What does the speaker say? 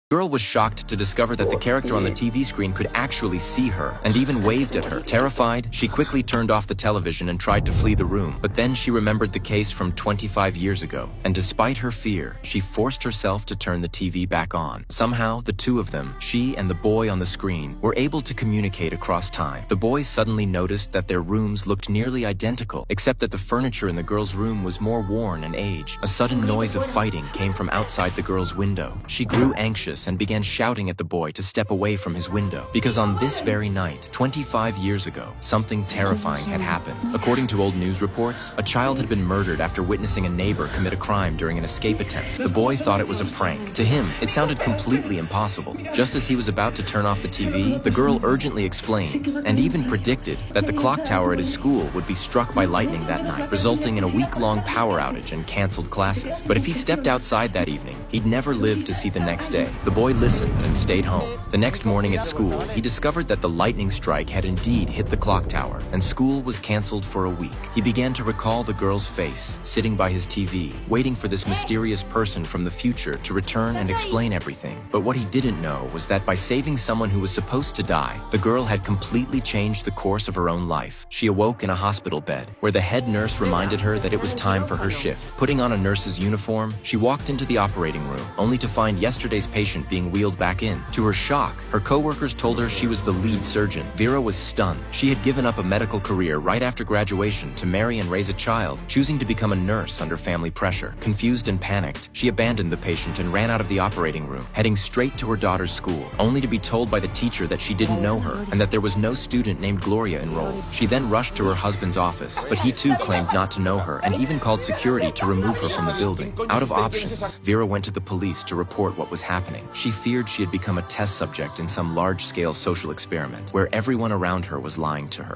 The girl was shocked to discover that the character on the TV screen could actually see her and even waved at her. Terrified, she quickly turned off the television and tried to flee the room. But then she remembered the case from 25 years ago, and despite her fear, she forced herself to turn the TV back on. Somehow, the two of them, she and the boy on the screen, were able to communicate across time. The boy suddenly noticed that their rooms looked nearly identical, except that the furniture in the girl's room was more worn and aged. A sudden noise of fighting came from outside the girl's window. She grew anxious and began shouting at the boy to step away from his window. Because on this very night, 25 years ago, something terrifying had happened. According to old news reports, a child had been murdered after witnessing a neighbor commit a crime during an escape attempt. The boy thought it was a prank. To him, it sounded completely impossible. Just as he was about to turn off the TV, the girl urgently explained, and even predicted, that the clock tower at his school would be struck by lightning that night, resulting in a week-long power outage and canceled classes. But if he stepped outside that evening, he'd never live to see the next day. The boy listened and stayed home. The next morning at school, he discovered that the lightning strike had indeed hit the clock tower, and school was canceled for a week. He began to recall the girl's face, sitting by his TV, waiting for this mysterious person from the future to return and explain everything. But what he didn't know was that by saving someone who was supposed to die, the girl had completely changed the course of her own life. She awoke in a hospital bed, where the head nurse reminded her that it was time for her shift. Putting on a nurse's uniform, she walked into the operating room, only to find yesterday's patient being wheeled back in. To her shock, her co-workers told her she was the lead surgeon. Vera was stunned. She had given up a medical career right after graduation to marry and raise a child, choosing to become a nurse under family pressure. Confused and panicked, she abandoned the patient and ran out of the operating room, heading straight to her daughter's school, only to be told by the teacher that she didn't know her and that there was no student named Gloria enrolled. She then rushed to her husband's office, but he too claimed not to know her and even called security to remove her from the building. Out of options, Vera went to the police to report what was happening. She feared she had become a test subject in some large-scale social experiment where everyone around her was lying to her.